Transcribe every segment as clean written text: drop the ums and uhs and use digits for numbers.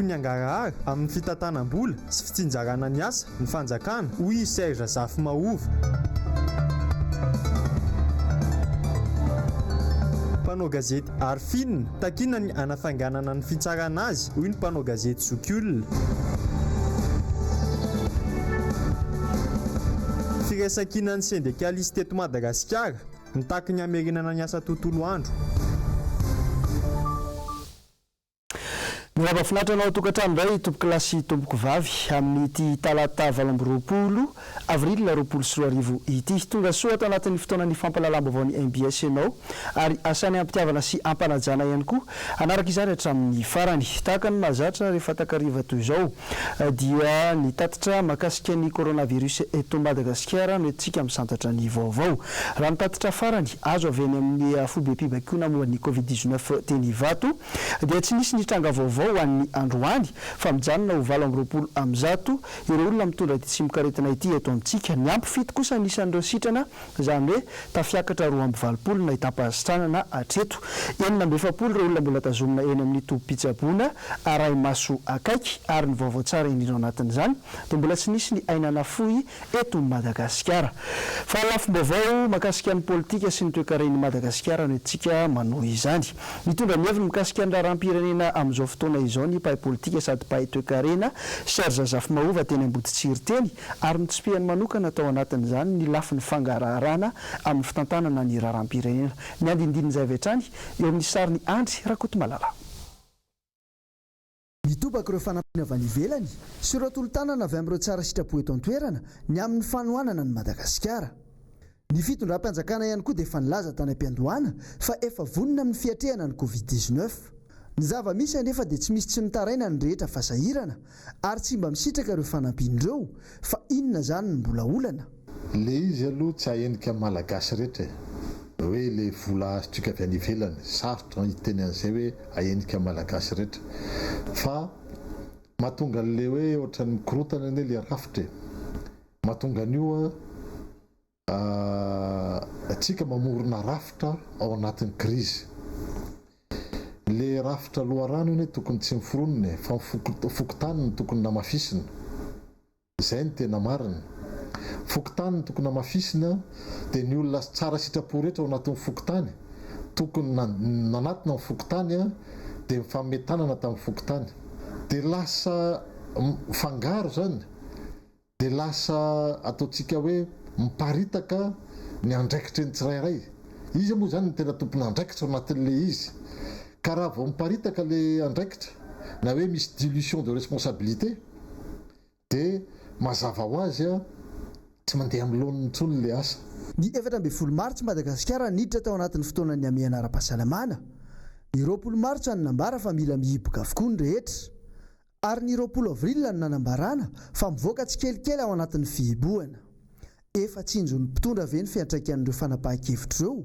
tokony hangarahara amin'ny fitantanam-bola sy fitsinjarana ny asa ny fanjakana hoy Serge Zafimahova. Mpanao gazety Arfin takina ny anafanganana ny fitsarana azy hoy ny mpanao gazety Zokiolona. Firesakinan'ny syndicaliste teto Madagasikara nitaky ny hamerenana ny asa tontolo andro. Mahafinaritra anao tokantrano indray tompoko lasy tompoko vavy amin'ny talata 20 avril 2024 ity tonga soa ato anatin'ny fotoanan'ny fampalalam-baovao ny MBS ianao ary asany ampitiavana sy ampanajana ihany koa anaraka izany hatramin'ny farany tahaka ny mahazatra rehefa takariva toy izao dia ny tatitra mahakasika ny coronavirus eto Madagasikara no entsika misantatra ny vaovao raha ny tatitra farany azo avy eny amin'ny fobe-pibakona moan'ny COVID-19 teny vato dia tsy nisy ny tranga vaovao ho an'ny androany fa mijanona ho 20 amzato ireo olona mitondra ity tsimokaretina ity eto amintsika ny ampy fito kosa nisan'ireo sitrana izany hoe tafiakatra 220 na itapahazitranana atreto 470 ireo olona mbola tazomina eny amin'ny tobim-pitsaboana aray maso akaiky ary ny vaovao tsara indrindra anatin'izany dia mbola tsy nisy ny ainana fohy eto Madagasikara fa lafim-baovao mahakasika ny politika sy ny toe-karen'i Madagasikara no entsika manao izany mitondra ny heviny mikasika ny raharam-pirenena amin'izao fotoana izao ny mpahay politika sady mpahay toe-karena Serge Zafimahova teny Amboditsiry teny ary nitsipihany manokana atao anatin'izany ny lafin'ny fangaraharaana amin'ny fitantanana ny raharam-pirenena ny andindininy izay avy hatrany eo amin'ny sariny Andry Rakotomalala. Mitobaka ireo fanampina avy any ivelany sy ireo tolo-tanana avy amin'ireo tsara sitrapo eto an-toerana ny amin'ny fanohanana ny Madagasikara. Ny fitondram-panjakana ihany koa dia efa nilaza tany am-piandohana fa efa vonona amin'ny fiatrehana ny COVID-19. Ny zava-misy anefa dia tsy misy tsy nitaraina ny rehetra fa sahirana ary tsy mba misitraka ireo fanampin'ireo fa inona zany ny mbola olana. Le izy aloha tsy ahenika malagasy rehetra hoe le vola azotsika avy any ivelany sarotra iteny an'izay hoe ahenika malagasy rehetra fa mahatonga le hoe ohatran'ny mikorotana ane le rafitra mahatonga an'io atsika mamorona rafitra ao anatin'ny krizy. Le rafitra loharano ane tokony tsy miforonina fa fokontany tokony namafisina izay ny tena marina. Fokontany tokony namafisina dia ny olona tsara sitrapo rehetra ao anatin'ny fokontany tokony nanatina ny fokontany dia mifametanana tamin'ny fokontany dia lasa fangaro zany dia lasa ataontsika hoe miparitaka ny andraikitra ny tsirairay. Izy moa zany ny tena tompony andraikitra ao anatin'le izy ka raha vao miparitaka le andraikitra na hoe misy dilution de responsabilité dia mazava ho azy tsy mandeha amin'ny laoniny intsony le asa. Ny 14 Martsa Madagasikara niditra tao anatin'ny fotoanan'ny amiana ara-pahasalamana. Ny 20 Martsa ny nambara fa mila mihiboka avokoa ny rehetra ary ny 20 Avril ny nanambarana fa mivoaka tsikelikely ao anatin'ny fihiboana. Efa tsinjon'ny mpitondra ve ny fiantraikan'ireo fanapahan-kevitra ireo?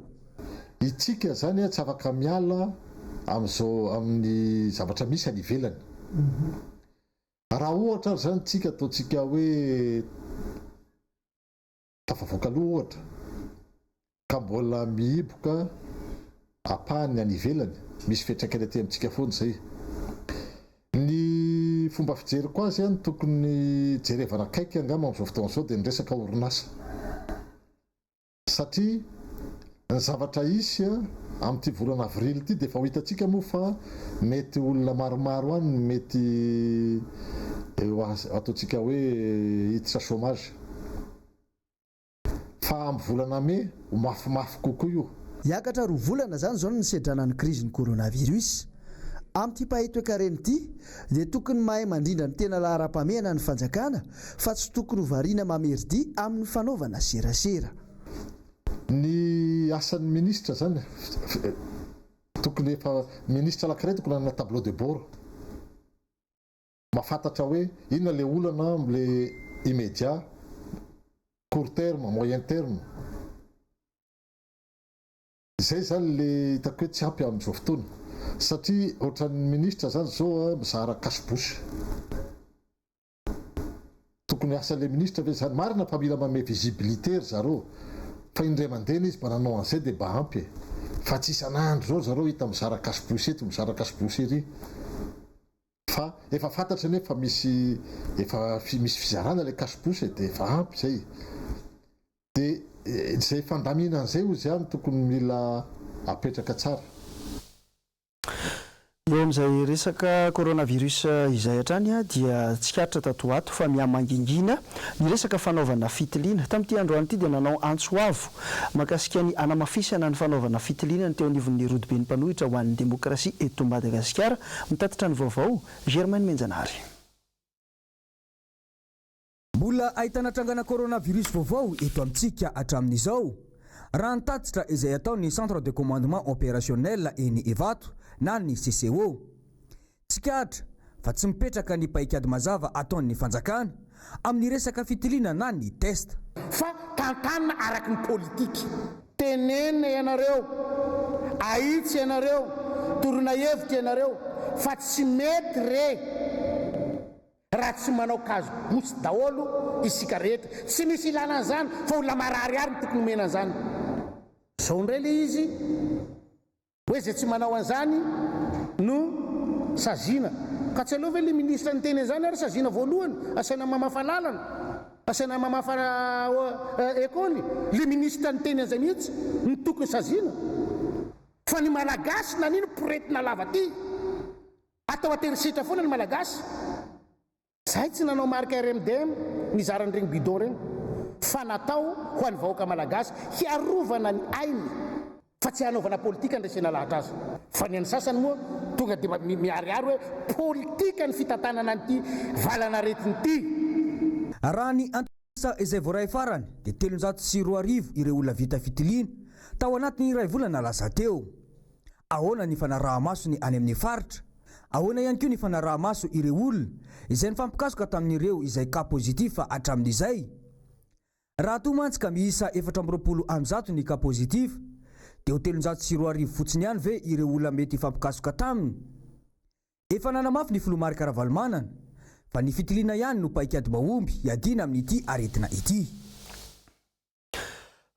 Itsika zany tsy afaka miala amin'izao amin'ny zavatra misy any ivelany. Raha ohatra zany tsika ataontsika hoe tafavoaka aloha ohatra ka mbola mihiboka apahany any ivelany misy fiantraikany aty amintsika foana zay. Ny fomba fijeriko azy any tokony jerevana akaiky angamba amin'izao fotoana izao dia ny resaka orinasa satria ny zavatra isy amin'ity volana avril ity dia efa ho hitantsika moa fa mety olona maromaro any mety ataontsika hoe hiditra chômage fa amin'ny volana mai ho mafimafy kokoa io. Hiakatra 2 volana zany zao ny sedranan'ny krizin'ny coronavirus. Amin'ity mpahay toe-karena ity dia tokony mahay mandrindra ny tena lahara-pamehana ny fanjakana fa tsy tokony ho variana mamerdi amin'ny fanaovana serasera. Ny asan'ny ministra zany tokony efa ministra anankiray tokony hanana tableau de bord mahafantatra hoe inona le olana le immédiat, court terme, moyen terme. Izay zany le hitako hoe tsy ampy amin'izao fotoana satria ohatran'ny ministra zany zao mizara kasibosy. Tokony asan'le ministra ve zany marina fa mila manome visibilité ry zareo fa indray mandeha izy mba nanao an'izay dia mba ampy fa tsy isan'andro zao zareo hita mizara kasibosy eto mizara kasibosy ery fa efa fantatra ny efa misy fizarana ilay kasiposy dia efa ampy izay dia izay fandaminana izay ozy ihany tokony mila apetraka tsara. Eo amin'izay resaka coronavirus izay hatrany dia tsikaritra tato ato fa mihamangingina ny resaka fanaovana fitiliana. Tamin'ity androany ity dia nanao antsoavo makasika ny anamafisana ny fanaovana fitiliana teo anivon'ny rodiben'ny mpanohitra ho an'ny demokrasia eto Madagasikara. Mitatitra ny vaovao Germaine Menjanary. Mbola ahitana trangana coronavirus vaovao eto amintsika hatramin'izao. Raha ny tatitra izay ataon'ny centre de commandement opérationnel eny Ivato na ny CCO. Tsikatra fa tsy mipetraka ny paikady mazava ataon'ny fanjakana amin'ny resaka fitiliana na ny test. Fa tantanina araky ny politika. Tenena ianareo, ahitsy ianareo, torona hevitra ianareo fa tsy mety raha tsy manao kazo bosy daholo isika rehetra. Tsy misy ilana an'izany fa olona marary ary ny tokony omena an'izany. Zao ndray le izy hoe zay tsy manao an'izany no sazina. Ka tsy alova le ministra ny teny an'izany ary sazina voalohany asaina mamafa lalana, asaina mamafa ekôly. Le ministra ny teny an'izay mihitsy ny tokony sazina. Fa ny malagasy na nino poretina lava ty atao aterisitra foana ny malagasy. Zay tsy nanao marika RMDM mizarany regny bidon regny fa natao ho an'ny vahoaka malagasy hiarovana ny ainy fa tsy hanaovana politika andresena lahatra azy. Fa ny an'ny sasany moa tonga dia miariary hoe politika ny fitantanana an'ity valana retiny ity. Raha ny antisa izay voaray farany dia 340 ireo olona vita fitiliana tao anatin'ny iray volana lasa teo. Ahoana ny fanaraha-masony any amin'ny faritra? Ahoana ihany koa ny fanaraha-maso ireo olona izay nifampikasoka tamin'ireo izay ka pozitif hatramin'izay? Raha toa mantsika miisa 420 ny ka pozitif dia 340 fotsiny ihany ve ireo olona mety hifampikasoka taminy? Efa nanamafy ny filomarika Ravalomanana fa ny fitiliana ihany no paikady mahomby hiadina amin'ity aretina ity.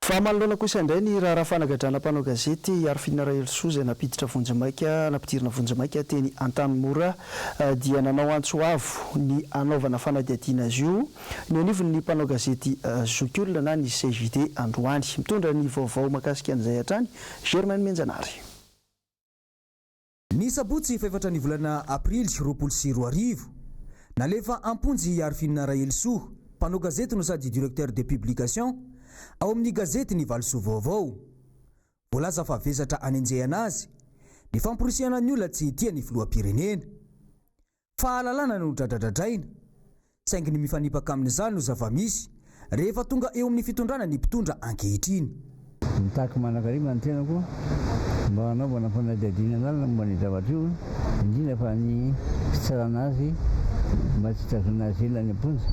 Fa manoloana kosa indray ny raharaha fanagadrana mpanao gazety Arfina Raelso izay napiditra vonjamaika, napidirina vonjamaika teny Antanimora dia nanao antsoavo ny anaovana fanadihadiana azy io ny anivon'ny mpanao gazety Zokiolona na ny CJD androany. Mitondra ny vaovao makasika an'izay hatrany Germaine Menjanary. Ny sabotsy faefatra ny volana aprily 2020 nalefa amponjy Arfina Raelso, mpanao gazety no sady directeur de publication ao amin'ny gazety ny Valosoa vaovao. Voalaza fa vesatra anenjehana azy ny famporisiana ny olona tsy tia ny filoham-pirenena. Fahalalana no dradradradraina saingy ny mifanipaka amin'izany no zava-misy rehefa tonga eo amin'ny fitondrana ny mpitondra ankehitriny. Mitaky manakarima ny tenako mba hanaovana fanadihadiana lalina momba ny zavatra io, indrindra fa ny fitsarana azy mba tsy tazona azy ela ny amponja.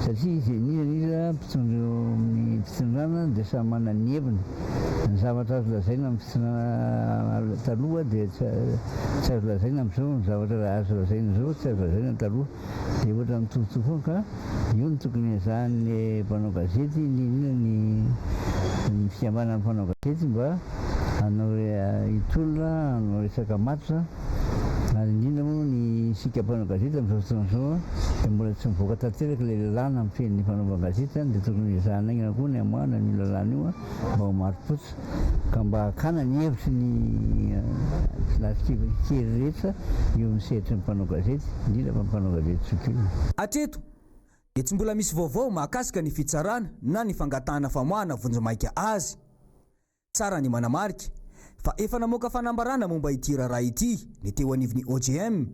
Satria izy nizaniza mpitondro amin'ny fitondrana dia samy manana ny heviny. Ny zavatra azo lazaina amin'ny fitondrana taloha dia tsy azo lazaina amin'izao, ny zavatra azo lazaina izao tsy azo lazaina taloha. Dia ohatra mitovitovy foana ka io ny tokony ezahan'ny mpanao gazety ny fikambanana mpanao gazety mba hanao hitolona, hanao resaka matotra. Ary indrindra moa ny sika mpanao gazety amin'izao fotoana dia mbola tsy mivoaka tanteraka ilay lalàna amin'ny fenin'ny fanaovana gazety dia tokony ezahana aingana koa ny amoahana ny lalàna io mba ho maro-potsy ka mba hakana ny hevitry ny lafikely rehetra eo amin'ny sehatry ny mpanao gazety, indrindra fa mpanao gazety Zokiolona. Hatreto dia tsy mbola misy vaovao mahakasika ny fitsarana na ny fangatahana famoahana vonjamaika azy. Tsara ny manamarika fa efa namoaka fanambarana momba ity raharaha ity ny teo anivon'ny OGM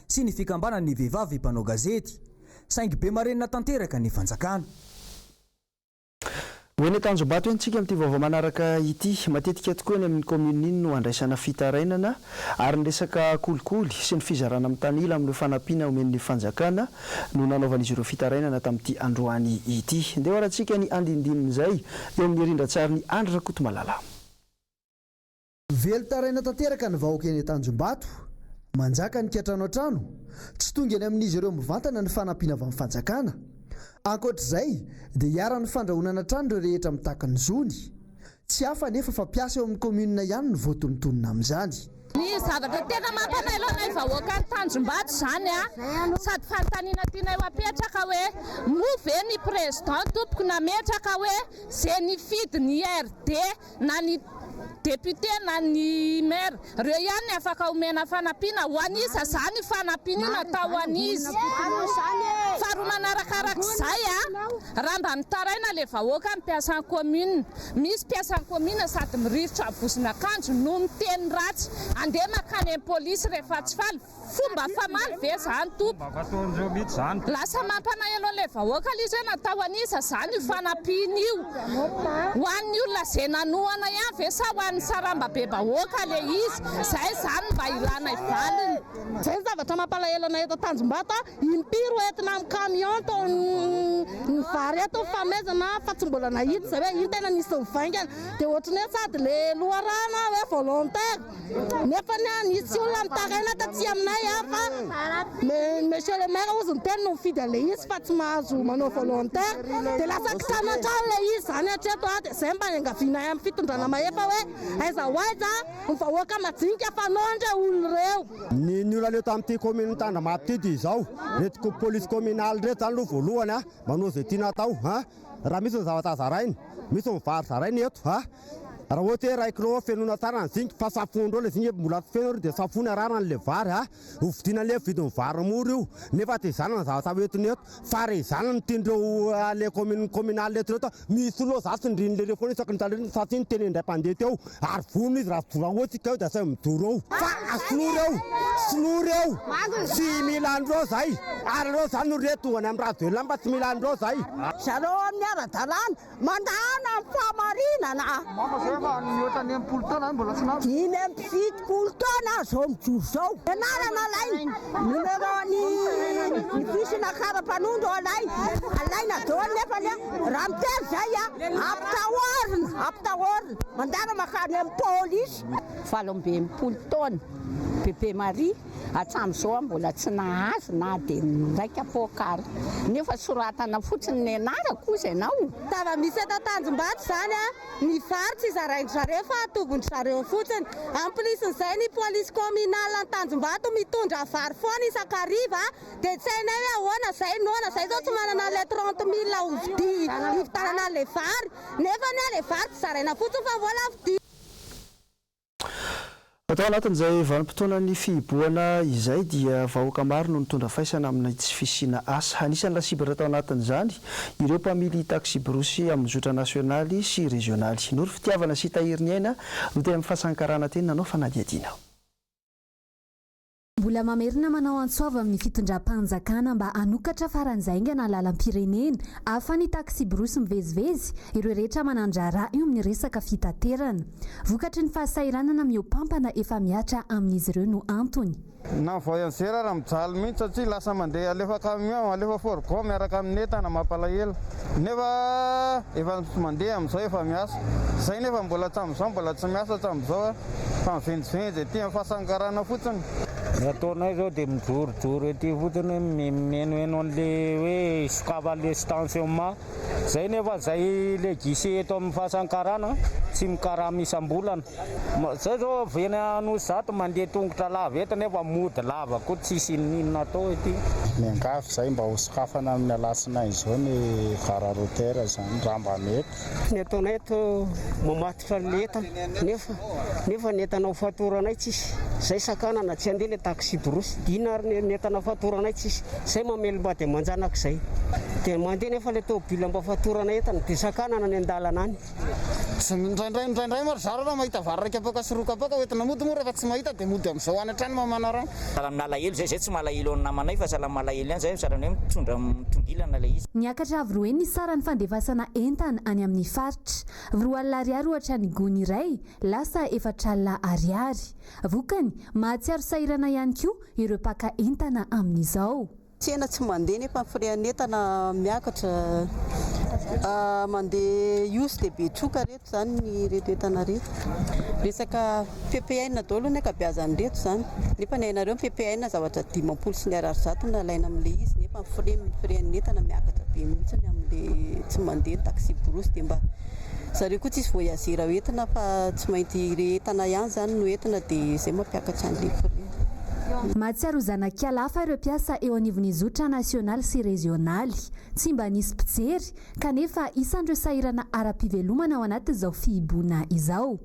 sy ny fikambanana ny vehivavy mpanao gazety saingy be marenina tanteraka ny fanjakana. Hoeny Tanjombato antsika amin'ity vaovao manaraka ity, matetika tokoa ny amin'ny commune iny no andraisana fitarainana ary ny resaka kolikoly sy ny fizarana amin'ny tanila amin'ireo fanampiana omen'ny fanjakana no nanaovan'izy ireo fitarainana tamin'ity androany ity. Ndeha hoarantsika ny andindinin'izay eo amin'ny rindran-tsary ny Andry Rakotomalala. Velo taraina tanteraka ny vahoaka eny Tanjombato, manjaka ny kiatrano an-trano, tsy tonga any amin'izy ireo mivantana ny fanampiana avy amin'ny fanjakana. Ankoatr'izay dia hiara-ny fandrahonana trano ireo rehetra mitaka ny zony. Tsy hafa nefa fa piasa eo amin'ny komuna ihany ny voatonontonona amin'izany. Ny Ny zavatra tena mampanailona ny vahoaka ny Tanjombato zany sady fanontaniana tiana eo apetraka hoe moa ve ny président tompoko nametraka hoe zay nifidy ny RD na ny député na ny maire reo ihany ny afaka omena fanampiana ho an'izy zany fanampiana natao ho an'izy faharoa manarakarak'izay raha mba mitaraina le vahoaka mpiasa ny commune misy mpiasa ny commune sady mirivotra vozin'akanjo no miteny ratsy andeha makany amin'ny polisy rehefa tsy faly fomba famaly ve zany tompo lasa mampanaelo le vahoaka izy hoe natao an'izy zany fanampiana io ho an'ny olona zay nanohana ihany ve sa ho an'ny saramba be vahoaka le izy zay zany mba ilana ivaliny zay zavatra mampalahelo anay eto Tanjombato impiro entina amin'ny camion tao ny vary eto famezana fa tsy mbola nahity zay hoe iny tena nisy mivaingana dia ohatrany hoe sady le loharano hoe volontaire nefa nisy olona mitaraina tatsy aminay fa monsieur le maire ozy miteny no mifidy an'le izy fa tsy mahazo manao volontaire dia lasa kisanantrano le izy zany hatreto dia zay mba niangavianay amin'ny fitondrana mahefa hoe aiza ho aiza ny vahoaka majinika fanondra olo reo ny olona leo tamin'ity commune Tandrombato ty dia izao retiko police communale reto zany aloha voalohany manao zay tiana atao raha misy ny zavatra zarainy misy mivary zarainy eto raha ohatra hoe raikinao fenona tsara ny zinky fa safondreo le zinky mbola tsy feno dia safony ararana le vary hovidina le vidiny vary mora io nefa te zana ny zavatra hoentiny eto fa re zana ny tiandreo le commune communale eto reto misy olo zatsy ndriny le refony isaky ny satria ny teny indray mpandeha teo ary vonona izy raha ohatsika eo dia say midoro eo fa sinory eo tsy mila andreo zay ary reo zany no retongany amin'ny raha velona mba tsy mila andreo zay zareo amin'ny ara-dalàna mandana amin'ny fahamarinana dimy amby fitopolo taona zao mijoro zao anarana alay numéro ny visina kara-panondro alaina daoly nefa raha miteny zay ampitaorina mandana makany amin'ny polisy 17 taona Bébé Marie hatramin'izao mbola tsy nahazo na dia ndraika pokara nefa soratana fotsiny ny anarako izy ianao tava misy eto Tanjombato zany ny vary tsy zaraindry zareo fa atobondry zareo fotsiny amplisin'izay ny police communale ny Tanjombato mitondra vary foana isakariva dia tsy hainay hoe ahoana zay noana zay zao tsy manana le 30 000 hivitanana le vary nefa le vary tsy zaraina fotsiny fa vola vidi atao anatin'izay vanim-potoana ny fihiboana izay dia vahoaka maro no nitondra faisana amin'ny tsy fisiana asa anisan'ny lasibatra atao anatin'izany ireo mpamily taxi brosy amin'ny zotra nasionaly sy regionaly nory fitiavana sy tahiriny aina no tena amin'ny fahasankarana teny nanao fanadiadiana mbola mamerina manao antsoava amin'ny fitondram-panjakana mba hanokatra faran'zaingana lalam-pirenena ahafany taxi brosy mivezivezy ireo rehetra manandrara io amin'ny resaka fitaterana vokatry ny fahasairanana miopampana efa miatra amin'izy ireo no antony na voyageur raha mijaly mihitsy satria lasa mandeha alefa camion alefa fourgon miaraka amin'ny entana mampalahelo nefa efa mandeha amin'izao efa miasa zay nefa mbola hatramin'izao mbola tsy miasa hatramin'izao fa mivenjivenjy ety amin'ny fahasankarana fotsiny ny ataonay zao dia mijorojoro ety fotsiny menoeno an'le hoe sokava le stationnement zay nefa zay le guichet eto amin'ny fahasankarana tsy mikaraha misam-bolana zay zao vena no zato mandeha tongotra lava eto nefa mody lava koa tsisy ninona atao ety miangavy zay mba ho sokafana amin'ny alasina izao ny vararotera zany raha mba mety ny ataonay eto mamatotra letana nefa ny entanao fatoranay tsisy zay sakanana tsy andeha le taxi brosy dina ary ny entana fatoranay tsisy zay mamelomba dia manjanak'izay dia mandeha nefa le tôbila mba fatoranay entana dia sakanana ny an-dalana any indraindray maro zara raha mahita vary raika apaka sy roka apaka oentina mody moa rehefa tsy mahita dia mody amin'izao any an-trano mamana rano salamnalahelo zay tsy malahelo ny namanay fa salamalahelo ihany zay salanay mitondra mitongilana le izy niakatra avy roa ny sara ny fandevasana entana any amin'ny faritra roalina ariary ohatra ny gony iray lasa efatralina ariary vokany mahatsiaro sairana ihany koa ireo mpaka entana amin'izao tsena tsy mandeha nefa fireanetana miakatra mandeha iosy dia betroka reto zany ny reto entana reto resaka PPN daholo ny akabeazany reto zany nefa ny ainareo PPN zavatra 500 sy ny ariary zato na alaina amin'le izy nefa fireanetana miakatra be mihitsy amin'le tsy mandeha taxi brosy dia mba zareo koa tsisy voyagera hoentina fa tsy mainty reentana ihany zany no entina dia izay mampiakatra ny lefa mahatsiaro zanakialafa ireo mpiasa eo anivon'ny zotra nasionaly sy rezionaly tsy mba nisy mpijery kanefa isan'ireo sahirana ara-pivelomana ao anatin'izao fihiboana izao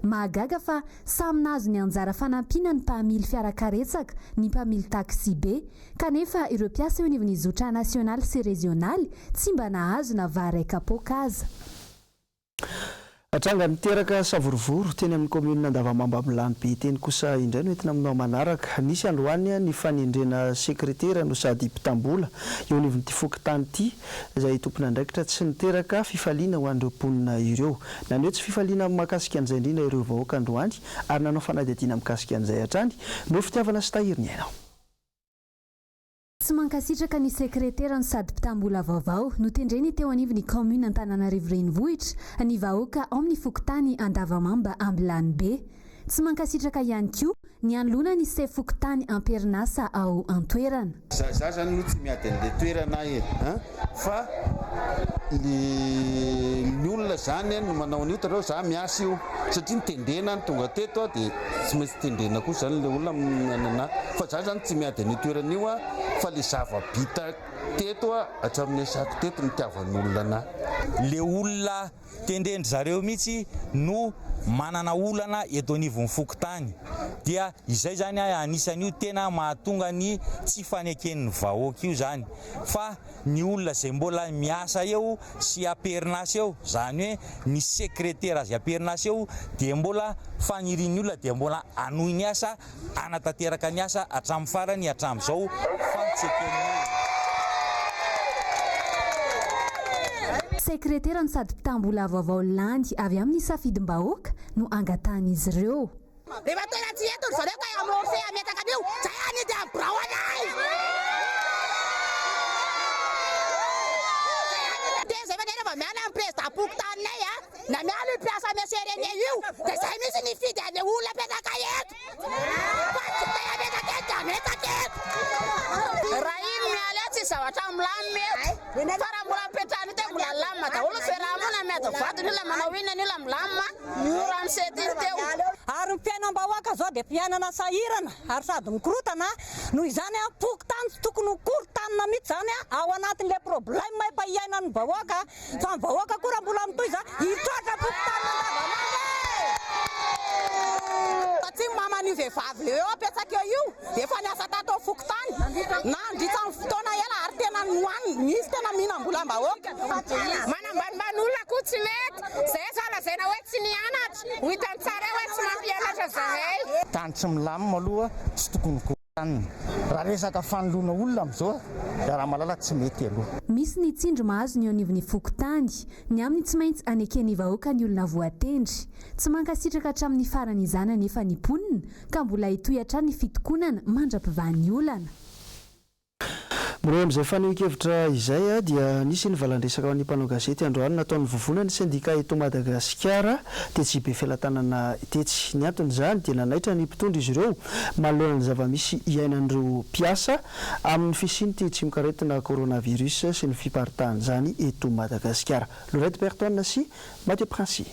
mahagaga fa samy nazo ny anjara fanampina ny mpamily fiarakaretsaka ny mpamily taxi be kanefa ireo mpiasa eo anivon'ny zotra nasionaly sy rezionaly tsy mba nahazo na varaika-pokaza atranga miteraka savorovoro teny amin'ny commune Andavamamba Milano be teny kosa indray no entina aminao manaraka nisy androany ny fanendrena sekretera no sady mpitambola eo anivon'ity fokontany ity izay tompona andraikitra tsy niteraka fifaliana ho an'ireo mponina ireo na ny hoe tsy fifaliana mahakasika an'izay indrindra ireo vahoaka androany ary nanao fanadihadiana mikasika an'izay hatrany no fitiavana sy tahiriny ainao tsy mankasitraka ny sekretera ny sady mpitambola vaovao no tendreny teo anivon'ny commune Antananarivo renivohitra ny vahoaka ao amin'ny fokontany Andavamamba Ambilany be tsy mankasitraka ihany koa ny anoloana ny se fokontany amperinasa ao antoerana za zany no tsy miady an'le toerana fa ny olona zany no manao an'io tareo za miasa io satria nitendrena ny tonga teto dia tsy maintsy tendrena koa zany le olona fa za zany tsy miady an'io toerana io fa le zava-bita teto hatramin'ny asako teto ny tiavan'olona le olona tendrendry zareo mihitsy no manana olana eto anivon'ny fokontany dia izay zany anisan'io tena mahatonga ny tsy faneken'ny vahoaka io zany fa ny olona zay mbola miasa eo sy aperinasa eo zany hoe ny sekretera azy aperinasa eo dia mbola fanirian'ny olona dia mbola anohy ny asa anatanteraka ny asa hatramin'ny farany hatramin'izao fantsekeny sekretera ny sady mpitambola vaovao landy avy amin'ny safidim-bahoaka no angatan'izy ireo rehefa tena tsy eto zareo ka amorfe ametaka an'io zay any dia ambrao anay dia zay fa tena fa miala amin'ny président pokotaninay na miala io mpiasa meserene io dia zay misy ny fidy an'le olona apetaka eto fa tsy tay apetaka eto dia ametaka eto raha iny miala tsy zavatra milamy mety fa raha mbola mipetrahany teo mbola lamina daholo fiarahamona miady vatony io la manao inona an'io la milamina io raha misety izy teo ary mpiainam-bahoaka zao dia mpiainana sahirana ary sady mikorotana noho izany pokotany tsy tokony korotanina mihitsy zany ao anatin'le problème efa iainan'ny vahoaka fa ny vahoaka koa raha mbola mitoy za hitratra pokotany satria maman'io vehivavy le eo apetsaka eo io dia efa niasa tato fokotany na andritsan'ny fotoana ela ary tena nohaniny misy tena mihinam-bolam-bahoaka manambanimbany olona koa tsy mety zay zalazaina hoe tsy nianatra ho hitany tsara hoe tsy mampianatra zahay tany tsy milamy aloha tsy tokony kotaniny raha resaka fanoloana olona amin'izao dia raha malala tsy mety aloha misy ny tsindro mahazo ny eo anivon'ny fokontany ny aminy tsy maintsy anekeny vahoaka ny olona voatendry tsy mankasitraka hatramin'ny farany izana nefa ny mponina ka mbola hitoy hatrany fitokonana mandra-pivahan'ny olana mireo amin'izay faneho-kevitra izay dia nisy ny valandresaka ao any mpanao gazety androany nataon'ny vovona ny syndika eto Madagasikara tetsy be fialan-tanana tetsy ny antony izany dia nanaitra ny mpitondra izy ireo manoloana ny zava-misy iainan'ireo mpiasa amin'ny fisiany ty tsy mikaretina coronavirus sy ny fiparitahan' izany eto Madagasikara Lorette Berton sy Mathieu Princy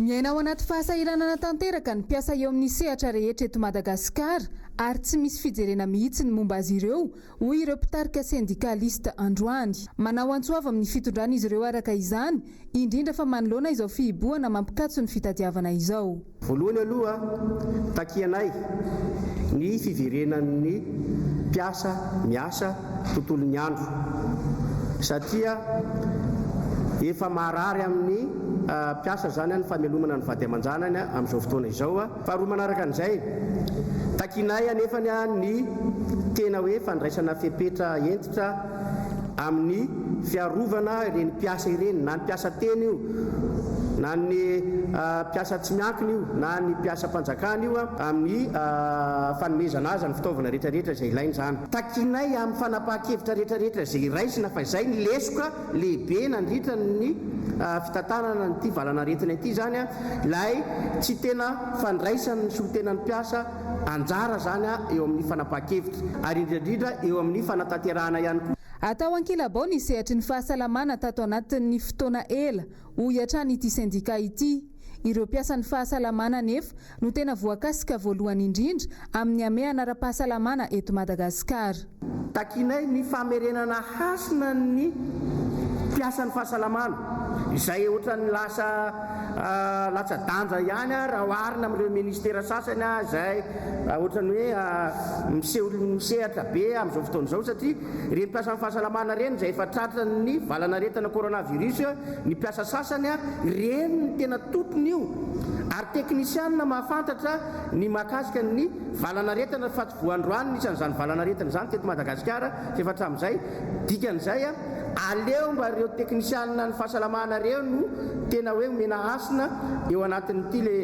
miaina ao anaty fahasahiranana tanteraka ny mpiasa eo amin'ny sehatra rehetra eto Madagasikara ary tsy misy fijerena mihitsy ny momba azy ireo hoy ireo mpitarika syndikalista androany manao antsoava amin'ny fitondran'izy ireo araka izany indrindra fa manoloana izao fihiboana mampikatso ny fitadiavana izao voalohany aloha takianay ny fiverenan'ny mpiasa miasa tontolo ny andro satria efa marary amin'ny mpiasa zany ny famelomana ny vady aman-janany amin'izao fotoana izao faharoa manaraka an'izay takinay anefany ny tena hoe fandraisana fepetra entitra amin'ny fiarovana ireny mpiasa ireny na ny mpiasa teny io na ny mpiasa tsy miankina io na ny mpiasa mpanjakana io amin'ny fanomezana azy ny fitaovana rehetrarehetra izay ilainy zany takinay amin'ny fanapahan-kevitra rehetrarehetra izay raisina fa izay ny lesoka lehibe nandritra ny fitantanana nyity valana retina ity zany lay tsy tena fandraisany ny solotena ny mpiasa anjara zany eo amin'ny fanapahan-kevitra ary indrindrindra eo amin'ny fanatanterahana ihany koa atao ankilabao ny sehatry ny fahasalamana tato anatin'ny fotoana ela hoy hatrany ity sendika ity. Ireo mpiasan'ny fahasalamana nefa no tena voakasika voalohany indrindra amin'ny amehana ara-pahasalamana eto Madagasikara. Takinay ny famerenana hasina ny mpiasan'ny fahasalamana izay ohatran'ny latsa-danja ihany raha oharina amin'ireo ministera sasany izay ohatran'ny hoe misehatra be amin'izao fotoana izao satria ireny mpiasan'ny fahasalamana ireny izay efa tratra ny valanaretana coronavirus ny mpiasa sasany ireny ny tena tompony io ary teknisianina mahafantatra ny mahakasika ny valanaretana fativoandroany isan'izany valanaretana izany teto Madagasikara efa hatramin'izay dikan'izay aleo mba ireo teknisianina ny fahasalamana ireo no tena hoe omena hasina eo anatin'ity le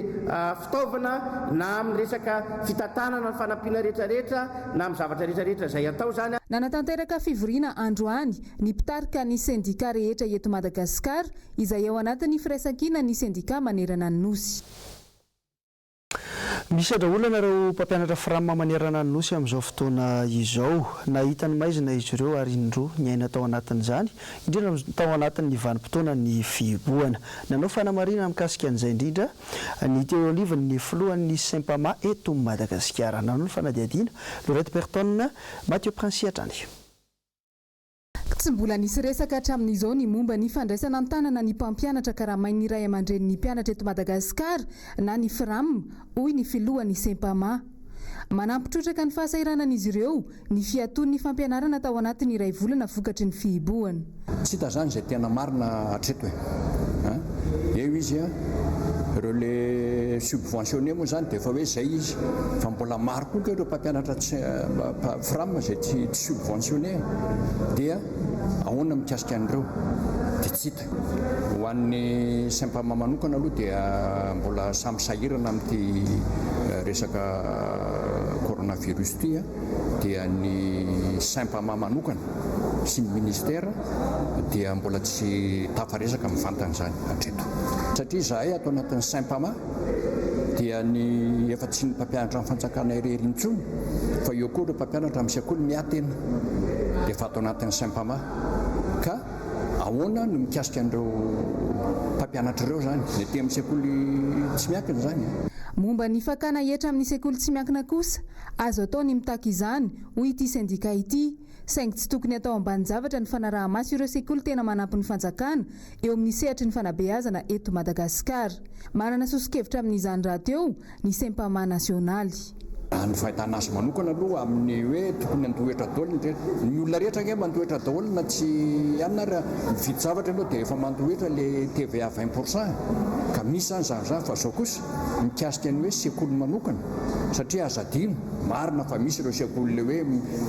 fitaovana na amin'ny resaka fitantanana ny fanampiana rehetrarehetra na amin'ny zavatra rehetrarehetra izay atao zany. Nanatanteraka fivoriana androany ny mpitarika ny sendika rehetra eto Madagasikara izay ao anatin'ny firaisan-kina ny sendika manerana ny nosy. Misy olana ireo mpampianatra Frama manerana ny nosy amin'izao fotoana izao. Nahitany maizina izy ireo ary indroa ny aina tao anatin'izany indrindra tao anatin'ny vanim-potoana ny fiboana. Nanao fanamarina mikasika an'izay indrindra ny teo olivany filohan'ny Saint-Pama eto Madagasikara. Nanao ny fanadihadiana Lorette Perton, Mathieu Prince hatrany. Tsy mbola nisy resaka hatramin'izao ny momba ny fandraisana an-tanana ny mpampianatra karamain'ny iray aman-drenin'ny mpianatra eto Madagasikara na ny FRAM hoy ny filohan'ny Saint-Pama. Manampitrotraka ny fahasairanan'izy ireo ny fiaton'ny fampianarana tao anatin'ny iray volana vokatry ny fihiboana. Tsy hita zany izay tena marina hatreto hoe eo izy ireo le subventionné moa zany dia efa hoe izay izy fa mbola maro koa ireo mpampianatra FRAM izay tsy subventionné dia ahoana mikasika an'ireo dia tsy hita. Ho an'ny Saint-Pama manokana aloha dia mbola samy sahirana amin'ity resaka coronavirus ity dia ny Saint-Pama manokana sy ny ministera dia mbola tsy tafaresaka mivantana izany hatreto satria zahay ato anatin'ny Saint-Pama dia ny efa tsy ny mpampianatra amin'ny fanjakana irery intsony fa eo koa ireo mpampianatra amin'ny sekoly miatena dia efa ato anatin'ny Saint-Pama ka ahoana no mikasika an'ireo mpampianatra ireo zany ny aty amin'ny sekoly tsy miankina zany. Momba ny fakana hetra amin'ny sekoly tsy miankina kosa azo atao ny mitaky izany hoy ity sendika ity saingy tsy tokony atao ambany zavatra ny fanaraha-maso ireo sekoly tena manampy ny fanjakana eo amin'ny sehatry ny fanabeazana eto Madagasikara. Manana sosikevitra amin'izany raha teo ny Saint-Pama nasionaly. Ny fahitana azy manokana aloha amin'ny hoe tokony andohetra daholo ny olona rehetra nge mandohetra daholo na tsy anina raha mividy zavatra ianao dia efa mandohetra le TVA 20% ka misy zany zavatra fa zao kosa mikasika ny hoe sekoly manokana satria azadino marina fa misy ireo sekoly le hoe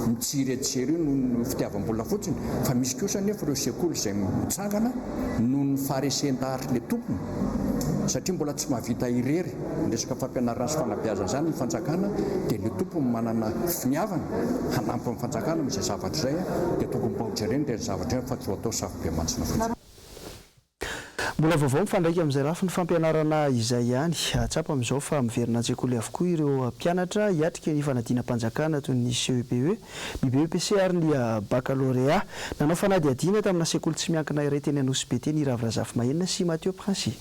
mitsiry etsery no fitiavam-bola fotsiny fa misy kosa nefa ireo sekoly izay mitsangana no ny faharesentahatra le tompony satria mbola tsy mahavita irery resaka fampianarana sy fanabeazana zany ny fanjakana dia ny tompony manana finiavana hanampy amin'ny fanjakana amin'izay zavatra izay dia tokony mbahojereny dia zavatra fa tsy ho atao safobe mantsina fotsiny. Mbola vaovao mifandraika amin'izay rafa ny fampianarana izay ihany atsapa amin'izao fa miverina an-tsekoly avokoa ireo mpianatra hiatrika ny fanadina mpanjakana toy ny CEPE, ny BEPC ary ny baccalauréat. Nanao fanadihadiana tamina sekoly tsy miankina iray teny Anosy Be ny Ravrazafy Mahenina sy Mathieu Prince.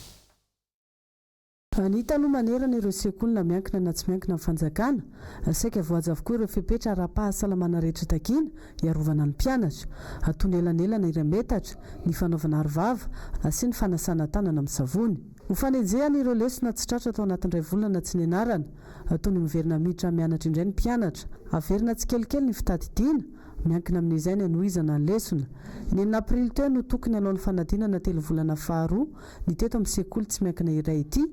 Ny tanoha manerana ireo sekoly na miankina na tsy miankina amin'ny fanjakana saika voaja avokoa ireo fepetra ara-pahasalamana rehetra takina iarovana ny mpianatra atony elanelana ireo metatra ny fanaovana arovava sy ny fanasana tanana amin'ny savony. Ho fanenjehana ireo lesona tsy tratra atao anatin'iray volana tsy nianarana atony miverina miditra mianatra indray ny mpianatra averina tsy kelikely ny fitadidiana miankina amin'izay ny anohizana ny lesona. Ny 9 Aprily teo no tokony hanao ny fanadinana 3 volana faharoa ny teto amin'ny sekoly tsy miankina iray ity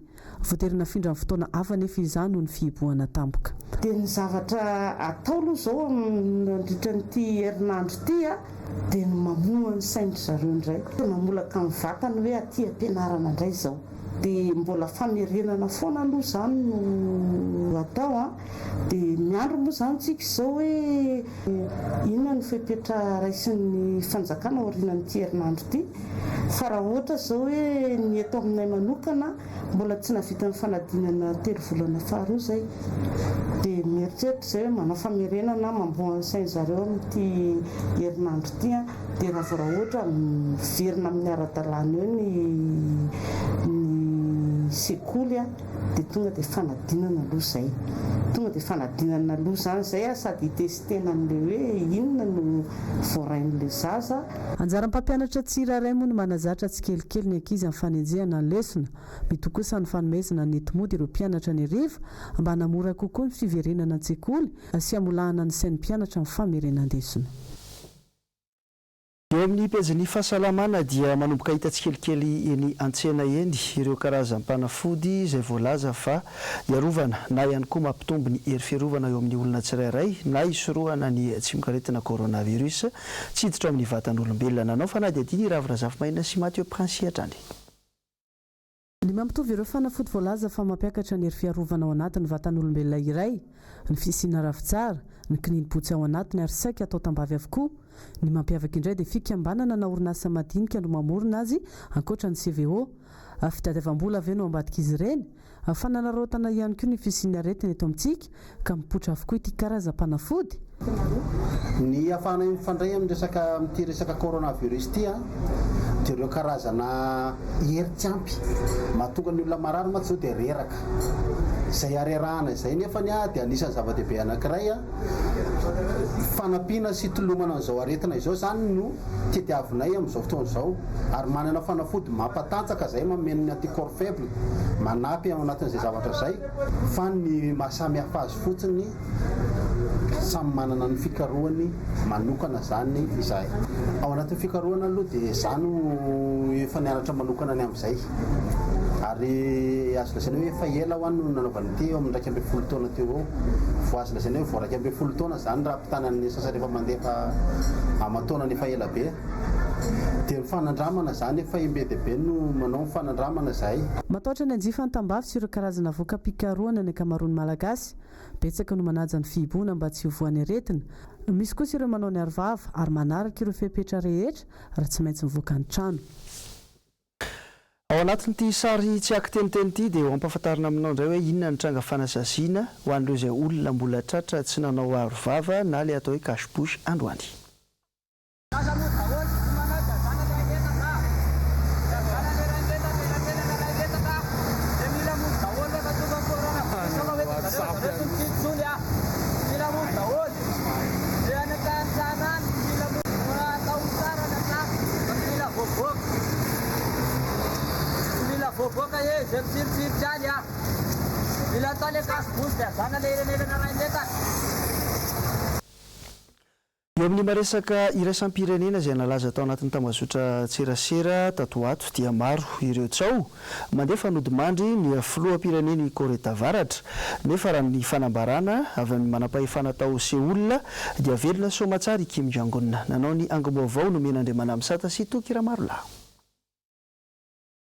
voaterina findra amin'ny fotoana hafa nefa izany no ny fihibohana tampoka. Dia ny zavatra atao aloha izao mandritra n'ity herinandro ity dia ny mamoha ny sainry zareo indray mamolaka ny vatany hoe aty ampianarana indray izao dia mbola famerenana foana aloha zany no atao a. Dia miandro moa zany tsika izao hoe inona no fepetra raisin'ny fanjakana aorianan'ity herinandro ity. Fa raha ohatra zao hoe ny eto aminay manokana mbola tsy navita ny fanadinana 3 volana faharoa zay, dia mieritreritra zay hoe manao famerenana mamboa ny sainy zareo amin'ity herinandro ity a. Dia raha ohatra miverina amin'ny ara-dalàna eo ny sekoly a, dia tonga dia fanadinana aloha zay. Tonga dia fanadinana aloha zany zay a, sady hitestena an'ilay hoe inona no voarain'ilay zaza. Anjaran'ny mpampianatra tsiraray moa no manazatra tsikelikely ny ankizy amin'ny fanenjehana ny lesona. Mety kosa ny fanomezana ny entimody ireo mpianatra ny hariva mba hanamora kokoa ny fiverenana an-tsekoly sy hamolahana ny sain'ny mpianatra amin'ny famerenan-desona. Eo amin'ny pejin'ny fahasalamana dia manomboka hita tsikelikely eny an-tsena eny ireo karazam-panafody izay voalaza fa iarovana na ihany koa mampitombo ny hery fiarovana eo amin'ny olona tsirairay na hisorohana ny tsimikaretina coronavirus tsy hiditra amin'ny vatan'olombelona. Nanao fanadihadiana Ravina Zafimaina sy Mathieu Prince hatrany. Ny mampitovy ireo fanafody voalaza fa mampiakatra ny hery fiarovana ao anatin'ny vatan'olombelona iray, ny fisiana ravitsara, ny kininimpotsy ao anatiny ary saika atao tambavy avokoa. Ny mampiavaka indray dia fikambanana na orinasa madinika no mamorona azy ankoatra ny CVO. Fitadiavam-bola avy no ambadika izy ireny, fananarotana ihany koa ny fisiana aretina eto amintsika ka mipoitra avokoa ity karazam-panafody. Ny afahana mifandray amin'ity resaka coronavirus ity a, dia ireo karazana hery-tsampy mahatonga ny olona marary mantsy zao dia reraka izay arerahana izay nefa ny dia anisan'ny zava-dehibe anankiray a fanampiana sy tolomana an'izao aretina izao zany no tediavinay amin'izao fotoana izao, ary manana fanafody mampatanjaka izay mameno ny anticorps faible manampy ao anatin'izay zavatra izay. Fa ny mahasamy hafa azy fotsiny samy manana ny fikarohany manokana zany izay. Ao anatin'ny fikarohana aloha dia izany efa nianatra manokana ny amin'izay, ary azo lazaina hoe efa ela ho any no nanaovana ity eo amin'ny 2.5 taona teo eo, vo azo lazaina hoe vo 2.5 taona zany raha ampitanan'ny sasa rehefa mandefa aman-taona efa ela be. Dia ny fanandramana zany efa imbe dia be no manao ny fanandramana izay. Matahotra ny anjifa ny tambavy sy ireo karazana voka-pikarohana ny ankamaroan'ny malagasy. Betsaka no manaja ny fihiboana mba tsy hovoan'ny aretina. Misy kosa ireo manao ny arivava ary manaraka ireo fepetra rehetra raha tsy maintsy mivoaka ny trano. Ao anatin'ity sary tsy akiteniteny ity dia ampahafantarina aminao indray hoe inona ny tranga fanasasiana ho an'ireo izay olona mbola tratra tsy nanao arivava na ilay atao hoe cache-bouche androany. Eo amin'ny maresaka iraisam-pirenena izay nalaza tao anatin'ny tambazotra tserasera tato ato dia maro ireo tsao mandeha fanodimandry ny filoham-pireneny Korea Avaratra, nefa raha ny fanambarana avy ny manam-pahefana tao Seoul dia velona soamatsara i Kim Jong-un. Nanao ny angom-baovao no men'Andriamanitra Misata sy Tokira Marola.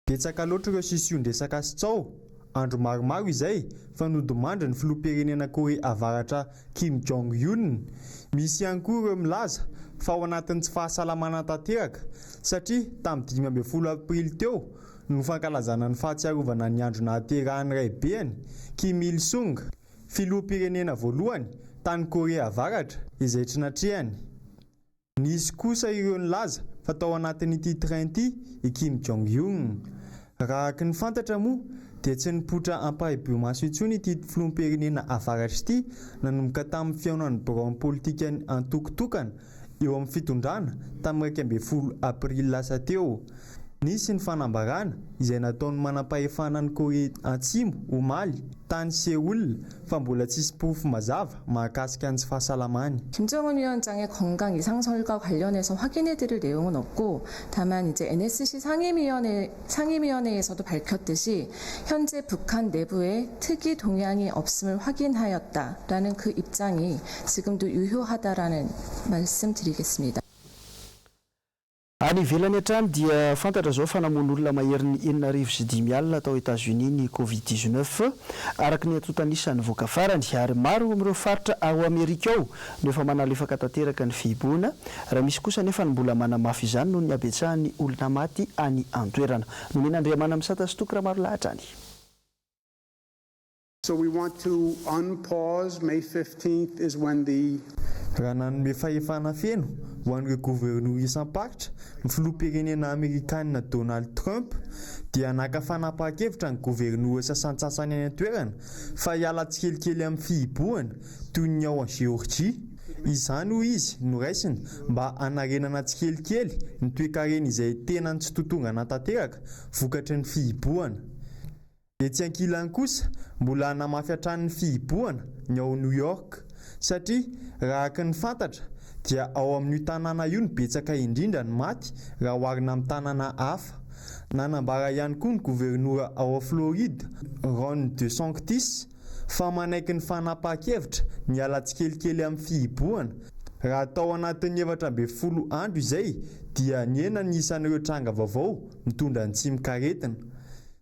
Betsaka loatra ireo sision-dresaka sy tsao andro maromaro izay fanodimandry ny filoham-pirenena Korea Avaratra Kim Jong-un. Misy ihany koa ireo milaza fa ao anatin'ny tsy fahasalamana tanteraka satria tamin'ny 15 aprily teo no fankalazana ny fahatsiarovana ny andro nahaterahany raibeny Kim Il Sung, filoham-pirenena voalohany tany Korea Avaratra izay tsy natrehany. Nisy kosa ireo nilaza fa tao anatin'ity train ity i Kim Jong-un. Raha ny fantatra moa dia tsy nipoitra ampahi-biomaso intsony ity filoham-pirenena Avaratra ity nanomboka tamin'ny fihaonan'ny borao politika antokotokana eo amin'ny fitondrana tamin'ny 12 aprily lasa teo. Nisy ny fanambarana izay nataony manam-pahefana ny Korea Atsimo omaly tany Seoul fa mbola tsisy porofo mazava mahakasika ny tsy fahasalamany. 김정은 위원장의 건강 이상설과 관련해서 확인해드릴 내용은 없고 다만 이제 NSC 상임위원회에서도 밝혔듯이 현재 북한 내부에 특이 동향이 없음을 확인하였다라는 그 입장이 지금도 유효하다라는 말씀드리겠습니다. Any ivelany hatrany dia fantatra zao fanamono olona mahery ny 1,5 alina tao États-Unis ny Covid-19 araka ny atotanisany voaka farany ary maro amin'ireo faritra ao Amerika ao no efa manalefaka tanteraka ny fihiboana raha misy kosa nefa ny mbola manamafy izany noho ny abetsahany olona maty any antoerana no menandriamana misata sy tokora maro lahatra any. So we want to unpause. May 15th is when the raha nanome fahefana feno ho an'ireo governoura isamparitra ny filoham-pirenena Amerikanina Donald Trump dia naka fanapahan-kevitra ny governoura sasantsasany any an-toerana fa hiala tsikelikely amin'ny fihiboana toy ny ao Georgia. Izany ho izy no raisiny mba hanarenana tsikelikely ny toe-karena izay tena tsy totongana tanteraka vokatry ny fihiboana. Etsy ankilany kosa mbola namafy hatrany fihiboana ny ao New York satria raha ny fantatra dia ao amin'ny tanàna io ny betsaka indrindra ny maty raha oharina amin'ny tanàna hafa. Nanambara ihany koa ny governoura ao Floride Ron DeSantis fa manaiky ny fanapahan-kevitra ny ala tsikelikely amin'ny fihiboana raha atao anatin'ny 7 andro izay dia niena ny isan'ireo tranga vaovao mitondra ny tsy mikaretina.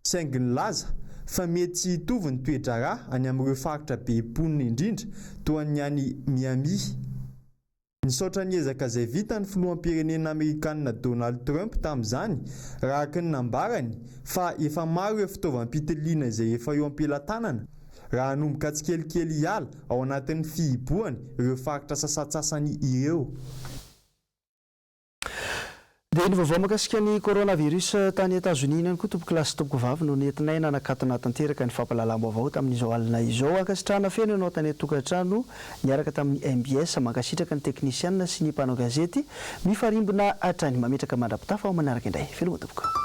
Saingy ny laza fa mety tsy hitovy ny toetra raha any amin'ireo faritra be ponina indrindra toa ny any Miami. Nisaotra ny ezaka izay vita ny filoham-pirenena Amerikanina Donald Trump tamin'izany raha ny nambarany fa efa maro ireo fitaovam-pitiliana izay efa eo am-pelantanana raha hanomboka tsikelikely hiala ao anatin'ny fihiboana ireo faritra sasatsasany ireo. Dia ny vaovao mahakasika ny coronavirus tany États-Unis ihany koa tompoko lasy tompoko vavy no nentinay nanakatona tanteraka ny fampahalalam-baovao tamin'izao alina izao ankasitrahana feno ianao tany tokantrano niaraka tamin'ny MBS mankasitraka ny teknisianina sy ny mpanao gazety mifarimbona hatrany mametraka mandrapitafa ao manaraka indray. Veloma tompoko.